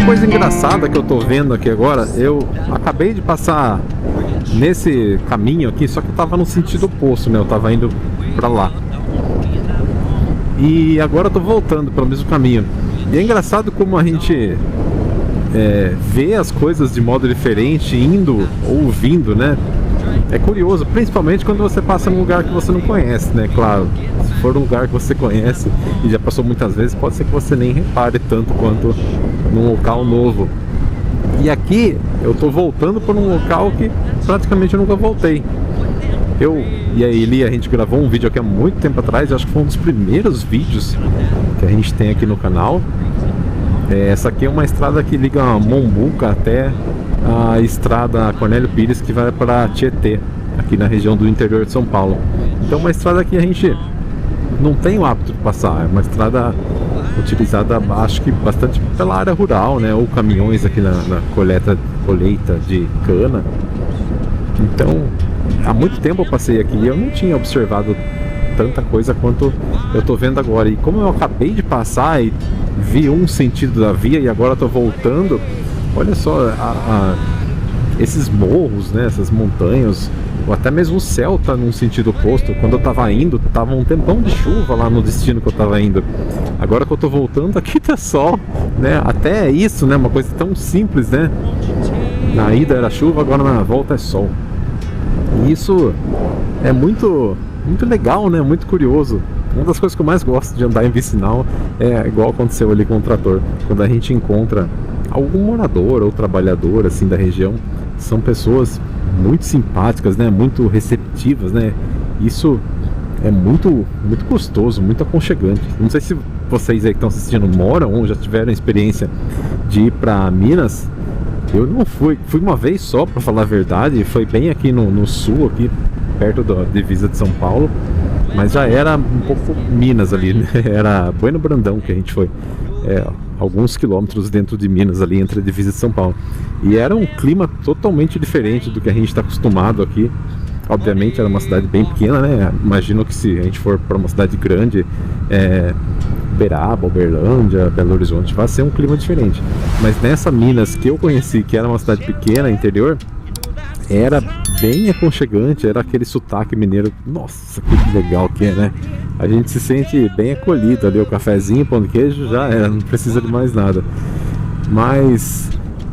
coisa engraçada que eu tô vendo aqui agora, eu acabei de passar nesse caminho aqui, só que eu tava no sentido oposto, né? Eu tava indo pra lá. E agora eu tô voltando pelo mesmo caminho. E é engraçado como a gente vê as coisas de modo diferente, indo ou vindo, né? É curioso, principalmente quando você passa num lugar que você não conhece, né? Claro, se for um lugar que você conhece e já passou muitas vezes, pode ser que você nem repare tanto quanto num local novo. E aqui eu tô voltando para um local que praticamente eu nunca voltei. Eu e a Eli, a gente gravou um vídeo aqui há muito tempo atrás, acho que foi um dos primeiros vídeos que a gente tem aqui no canal. Essa aqui é uma estrada que liga a Mombuca até a estrada Cornélio Pires, que vai para Tietê, aqui na região do interior de São Paulo. Então uma estrada que a gente não tem o hábito de passar, é uma estrada utilizada, acho que bastante pela área rural, né? Ou caminhões aqui na colheita de cana. Então, há muito tempo eu passei aqui e eu não tinha observado tanta coisa quanto eu tô vendo agora. E como eu acabei de passar e vi um sentido da via e agora tô voltando, olha só esses morros, né? Essas montanhas, ou até mesmo o céu tá num sentido oposto. Quando eu tava indo, tava um tempão de chuva lá no destino que eu tava indo. Agora que eu tô voltando, aqui tá sol, né? Até isso, né? Uma coisa tão simples, né? Na ida era chuva, agora na volta é sol. E isso é muito legal, né? Muito curioso. Uma das coisas que eu mais gosto de andar em vicinal é igual aconteceu ali com o trator. Quando a gente encontra algum morador ou trabalhador assim da região, são pessoas muito simpáticas, né? Muito receptivas, né? Isso é muito gostoso, muito aconchegante. Não sei se vocês aí que estão assistindo moram ou já tiveram experiência de ir para Minas. Eu não fui uma vez só, para falar a verdade. Foi bem aqui no sul, aqui perto da divisa de São Paulo, mas já era um pouco Minas ali, né? Era Bueno Brandão que a gente foi, alguns quilômetros dentro de Minas ali, entre a divisa de São Paulo, e era um clima totalmente diferente do que a gente está acostumado aqui. Obviamente era uma cidade bem pequena, né? Imagino que se a gente for para uma cidade grande, Uberaba, Uberlândia, Belo Horizonte, vai ser um clima diferente. Mas nessa Minas que eu conheci, que era uma cidade pequena, interior, era bem aconchegante, era aquele sotaque mineiro. Nossa, que legal que é, né? A gente se sente bem acolhido ali, o cafezinho, pão de queijo, já era, não precisa de mais nada. Mas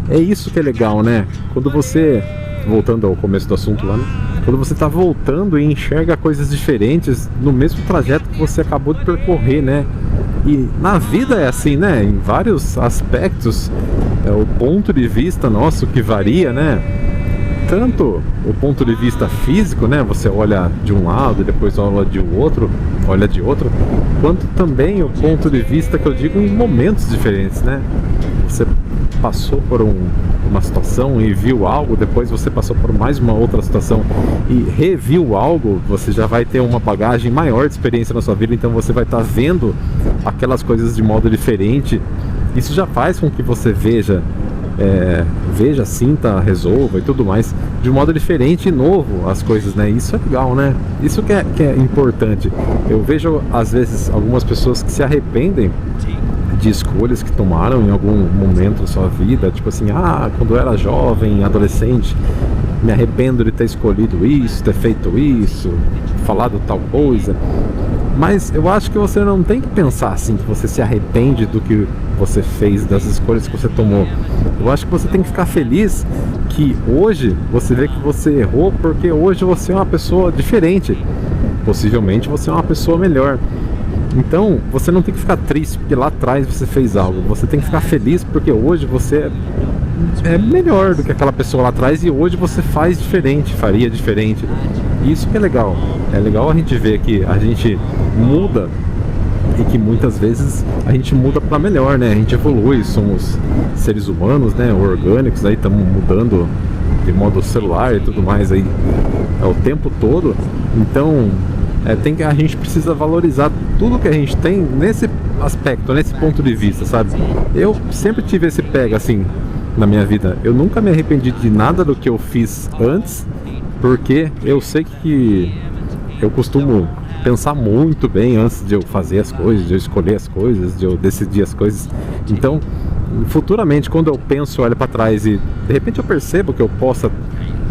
é isso que é legal, né? Quando você, voltando ao começo do assunto lá, né? Quando você tá voltando e enxerga coisas diferentes no mesmo trajeto que você acabou de percorrer, né? E na vida é assim, né? Em vários aspectos, o ponto de vista nosso que varia, né? Tanto o ponto de vista físico, né? Você olha de um lado e depois olha de outro, quanto também o ponto de vista que eu digo em momentos diferentes, né? Você passou por uma situação e viu algo, depois você passou por mais uma outra situação e reviu algo, você já vai ter uma bagagem maior de experiência na sua vida, então você vai estar vendo aquelas coisas de modo diferente. Isso já faz com que você veja, sinta, resolva e tudo mais de um modo diferente e novo as coisas, né? Isso é legal, né? Isso que é importante. Eu vejo às vezes algumas pessoas que se arrependem de escolhas que tomaram em algum momento da sua vida, tipo assim, quando eu era jovem, adolescente, me arrependo de ter escolhido isso, ter feito isso, falado tal coisa. Mas eu acho que você não tem que pensar assim, que você se arrepende do que você fez, das escolhas que você tomou. Eu acho que você tem que ficar feliz que hoje você vê que você errou, porque hoje você é uma pessoa diferente. Possivelmente você é uma pessoa melhor. Então, você não tem que ficar triste porque lá atrás você fez algo. Você tem que ficar feliz porque hoje você é melhor do que aquela pessoa lá atrás e hoje você faz diferente, faria diferente. Isso que é legal. É legal a gente ver que a gente muda e que muitas vezes a gente muda para melhor, né? A gente evolui, somos seres humanos, né? Orgânicos, aí estamos mudando de modo celular e tudo mais aí o tempo todo. Então, a gente precisa valorizar tudo que a gente tem nesse aspecto, nesse ponto de vista, sabe? Eu sempre tive esse pega assim na minha vida. Eu nunca me arrependi de nada do que eu fiz antes, porque eu sei que eu costumo pensar muito bem antes de eu fazer as coisas, de eu escolher as coisas, de eu decidir as coisas. Então, futuramente, quando eu penso, olho para trás e de repente eu percebo que eu possa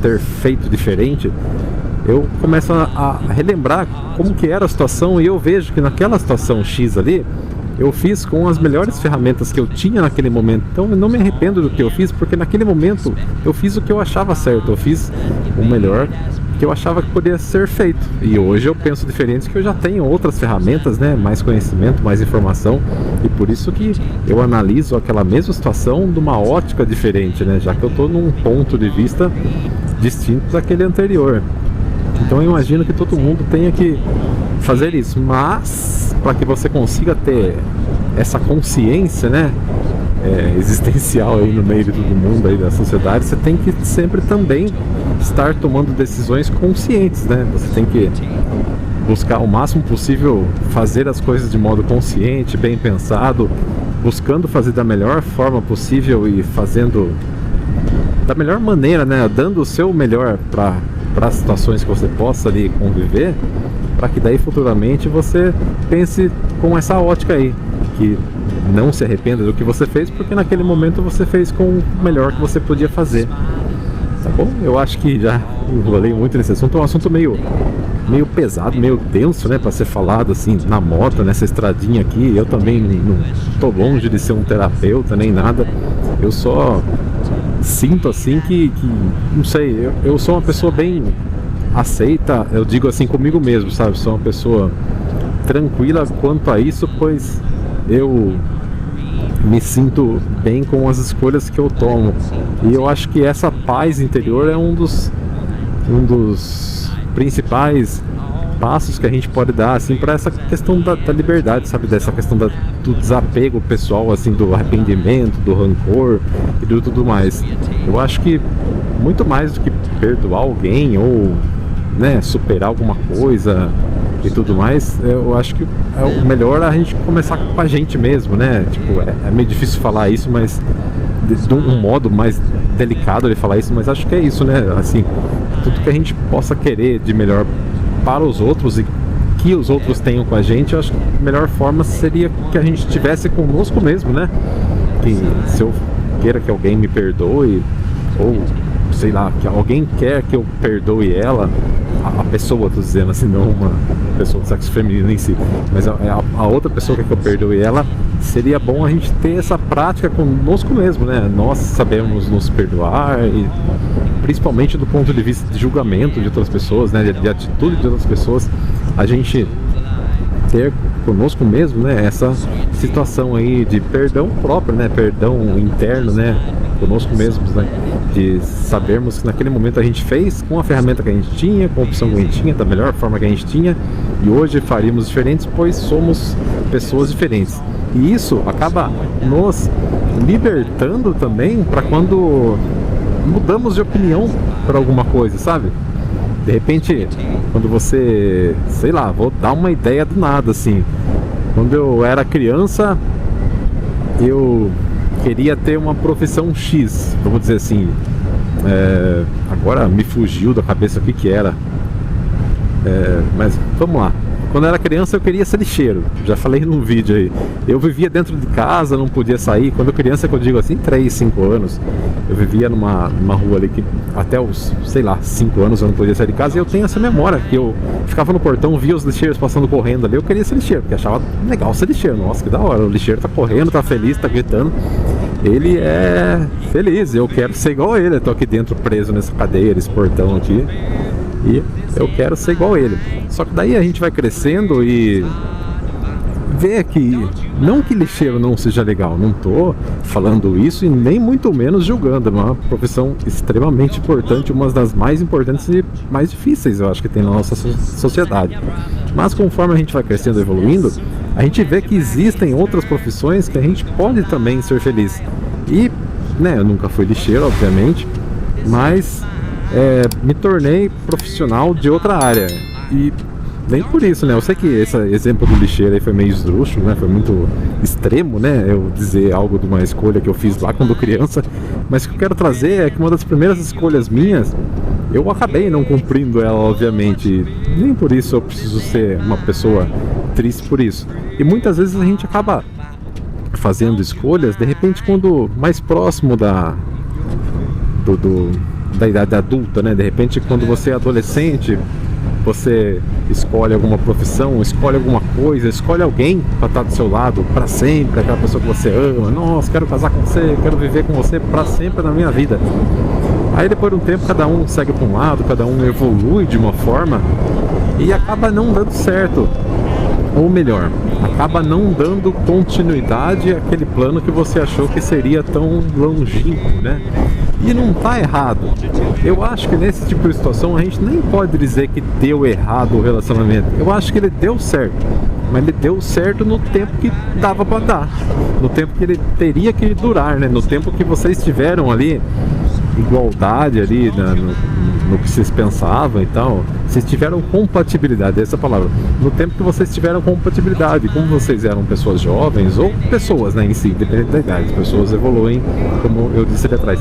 ter feito diferente, eu começo a relembrar como que era a situação, e eu vejo que naquela situação X ali, eu fiz com as melhores ferramentas que eu tinha naquele momento. Então eu não me arrependo do que eu fiz, porque naquele momento eu fiz o que eu achava certo, eu fiz o melhor que eu achava que poderia ser feito. E hoje eu penso diferente, que eu já tenho outras ferramentas, né? Mais conhecimento, mais informação, e por isso que eu analiso aquela mesma situação de uma ótica diferente, né? Já que eu estou num ponto de vista distinto daquele anterior. Então eu imagino que todo mundo tenha que fazer isso, mas para que você consiga ter essa consciência, né, existencial aí no meio de todo mundo aí da sociedade, você tem que sempre também estar tomando decisões conscientes, né? Você tem que buscar o máximo possível fazer as coisas de modo consciente, bem pensado, buscando fazer da melhor forma possível e fazendo da melhor maneira, né? Dando o seu melhor para as situações que você possa ali conviver, para que daí futuramente você pense com essa ótica aí, que não se arrependa do que você fez, porque naquele momento você fez com o melhor que você podia fazer. Tá bom? Eu acho que já enrolei muito nesse assunto. É um assunto meio pesado, meio denso, né, para ser falado assim na moto, nessa estradinha aqui. Eu também não tô longe de ser um terapeuta nem nada. Eu só sinto assim que não sei, eu sou uma pessoa bem aceita, eu digo assim comigo mesmo, sabe? Sou uma pessoa tranquila quanto a isso, pois eu me sinto bem com as escolhas que eu tomo. E eu acho que essa paz interior é um dos principais passos que a gente pode dar assim para essa questão da liberdade, sabe? Dessa questão do desapego pessoal, assim, do arrependimento, do rancor e do tudo mais. Eu acho que muito mais do que perdoar alguém ou, né, superar alguma coisa e tudo mais, eu acho que é o melhor a gente começar com a gente mesmo, né? Tipo, é meio difícil falar isso, mas de um modo mais delicado de falar isso, mas acho que é isso, né? Assim, tudo que a gente possa querer de melhor para os outros e que os outros tenham com a gente, eu acho que a melhor forma seria que a gente tivesse conosco mesmo, né? Que se eu queira que alguém me perdoe, ou sei lá, que alguém quer que eu perdoe ela, a pessoa, tô dizendo assim, não uma pessoa do sexo feminino em si, mas a outra pessoa que quer que eu perdoe ela, seria bom a gente ter essa prática conosco mesmo, né? Nós sabemos nos perdoar, e principalmente do ponto de vista de julgamento de outras pessoas, né? De atitude de outras pessoas, a gente ter conosco mesmo, né? Essa situação aí de perdão próprio, né? Perdão interno, né? Conosco mesmos, né? De sabermos que naquele momento a gente fez com a ferramenta que a gente tinha, com a opção que a gente tinha, da melhor forma que a gente tinha, e hoje faríamos diferentes, pois somos pessoas diferentes. E isso acaba nos libertando também para quando mudamos de opinião para alguma coisa, sabe? De repente, quando você, sei lá, vou dar uma ideia do nada, assim. Quando eu era criança, eu queria ter uma profissão X, vamos dizer assim. Agora me fugiu da cabeça o que era. Mas vamos lá. Quando eu era criança eu queria ser lixeiro. Já falei num vídeo aí. Eu vivia dentro de casa, não podia sair. Quando eu criança, que eu digo assim, 3, 5 anos, eu vivia numa rua ali que até os, sei lá, 5 anos eu não podia sair de casa. E eu tenho essa memória, que eu ficava no portão, via os lixeiros passando correndo ali. Eu queria ser lixeiro, porque achava legal ser lixeiro. Nossa, que da hora. O lixeiro tá correndo, tá feliz, tá gritando. Ele é feliz, eu quero ser igual a ele. Eu tô aqui dentro preso nessa cadeia, nesse portão aqui, e eu quero ser igual a ele. Só que daí a gente vai crescendo e vê que, não que lixeiro não seja legal, não tô falando isso e nem muito menos julgando. É uma profissão extremamente importante, uma das mais importantes e mais difíceis, eu acho, que tem na nossa sociedade. Mas conforme a gente vai crescendo e evoluindo, a gente vê que existem outras profissões que a gente pode também ser feliz. E, né, eu nunca fui lixeiro, obviamente, mas me tornei profissional de outra área. E nem por isso, né? Eu sei que esse exemplo do lixeiro aí foi meio esdrúxulo, né? Foi muito extremo, né? Eu dizer algo de uma escolha que eu fiz lá quando criança. Mas o que eu quero trazer é que uma das primeiras escolhas minhas, eu acabei não cumprindo ela, obviamente. Nem por isso eu preciso ser uma pessoa triste por isso. E muitas vezes a gente acaba fazendo escolhas, de repente quando mais próximo da idade adulta, né? De repente quando você é adolescente, você escolhe alguma profissão, escolhe alguma coisa, escolhe alguém para estar do seu lado para sempre, aquela pessoa que você ama. Nossa, quero casar com você, quero viver com você para sempre na minha vida. Aí depois de um tempo cada um segue para um lado, cada um evolui de uma forma e acaba não dando certo. Ou melhor, acaba não dando continuidade àquele plano que você achou que seria tão longínquo, né? E não tá errado. Eu acho que nesse tipo de situação a gente nem pode dizer que deu errado o relacionamento. Eu acho que ele deu certo, mas ele deu certo no tempo que dava para dar, no tempo que ele teria que durar, né? No tempo que vocês tiveram ali igualdade ali no que vocês pensavam e tal, vocês tiveram compatibilidade, essa é a palavra, no tempo que vocês tiveram compatibilidade, como vocês eram pessoas jovens, ou pessoas, né, em si, independente da idade, as pessoas evoluem, como eu disse ali atrás,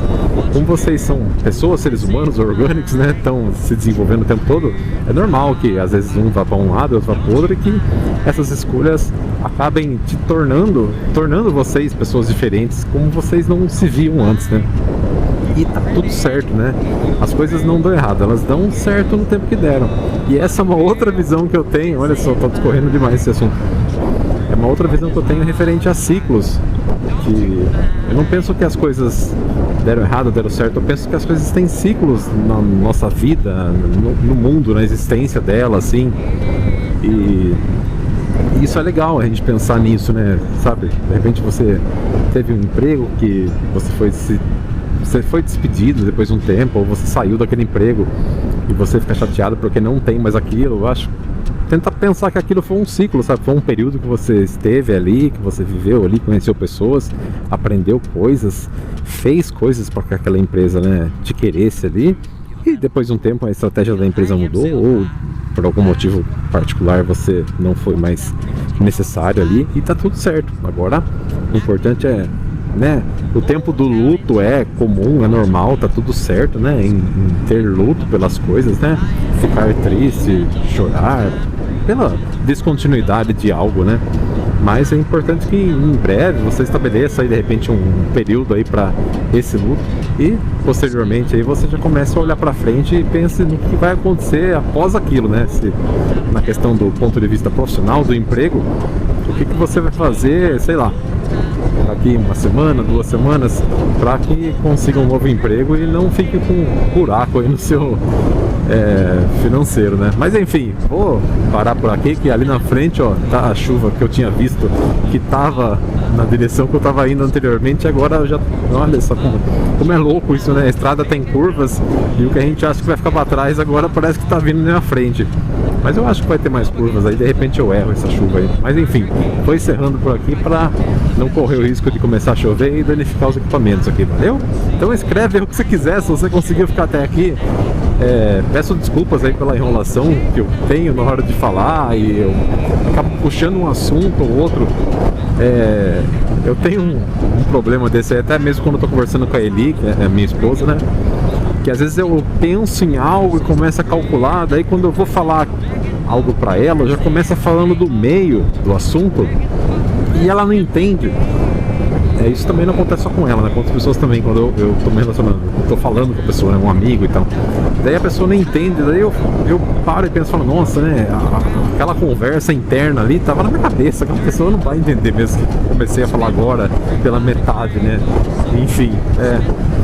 como vocês são pessoas, seres humanos, orgânicos, né, estão se desenvolvendo o tempo todo, é normal que às vezes um vá para um lado e outro vá para o outro, e que essas escolhas acabem te tornando vocês pessoas diferentes, como vocês não se viam antes, né. E tá tudo certo, né? As coisas não dão errado, elas dão certo no tempo que deram. E essa é uma outra visão que eu tenho, olha só, tô discorrendo demais esse assunto. É uma outra visão que eu tenho referente a ciclos. Que eu não penso que as coisas deram errado, deram certo, eu penso que as coisas têm ciclos na nossa vida, no mundo, na existência dela, assim. E isso é legal, a gente pensar nisso, né? Sabe? De repente você teve um emprego que você foi despedido depois de um tempo, ou você saiu daquele emprego e você fica chateado porque não tem mais aquilo. Eu acho, tenta pensar que aquilo foi um ciclo, sabe? Foi um período que você esteve ali, que você viveu ali, conheceu pessoas, aprendeu coisas, fez coisas para que aquela empresa, né, te queresse ali, e depois de um tempo a estratégia da empresa mudou, ou por algum motivo particular você não foi mais necessário ali, e tá tudo certo. Agora o importante é, né, o tempo do luto é comum, é normal, tá tudo certo, né, em ter luto pelas coisas, né, ficar triste, chorar pela descontinuidade de algo, né, mas é importante que em breve você estabeleça aí de repente um período aí para esse luto e posteriormente aí você já começa a olhar para frente e pense no que vai acontecer após aquilo, né, se na questão do ponto de vista profissional, do emprego, o que você vai fazer, sei lá, daqui uma semana, 2 semanas, para que consiga um novo emprego e não fique com um buraco aí no seu financeiro, né? Mas enfim, vou parar por aqui, que ali na frente, ó, tá a chuva que eu tinha visto, que tava na direção que eu tava indo anteriormente, agora já, olha só como é louco isso, né? A estrada tem curvas e o que a gente acha que vai ficar para trás agora parece que tá vindo na frente. Mas eu acho que vai ter mais curvas aí, de repente eu erro essa chuva aí. Mas enfim, tô encerrando por aqui para não correr o risco de começar a chover e danificar os equipamentos aqui, valeu? Então escreve aí o que você quiser, se você conseguiu ficar até aqui. Peço desculpas aí pela enrolação que eu tenho na hora de falar e eu acabo puxando um assunto ou outro. Eu tenho um problema desse aí, até mesmo quando eu tô conversando com a Eli, que é a minha esposa, né? Que às vezes eu penso em algo e começo a calcular, daí quando eu vou falar algo pra ela, eu já começo falando do meio do assunto e ela não entende. Isso também não acontece só com ela, né? Com outras pessoas também, quando eu tô me relacionando, eu tô falando com a pessoa, né? Um amigo e tal. Daí a pessoa não entende, daí eu paro e penso, falo, nossa, né? Aquela conversa interna ali tava na minha cabeça, aquela pessoa não vai entender mesmo que eu comecei a falar agora pela metade, né? Enfim,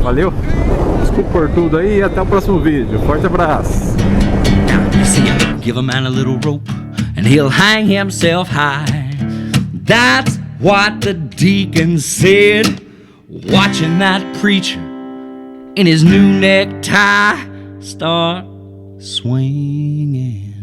valeu? Desculpa por tudo aí e até o próximo vídeo. Forte abraço! Now you see, give a man a little rope and he'll hang himself high. That's what the deacon said, watching that preacher in his new necktie start swinging.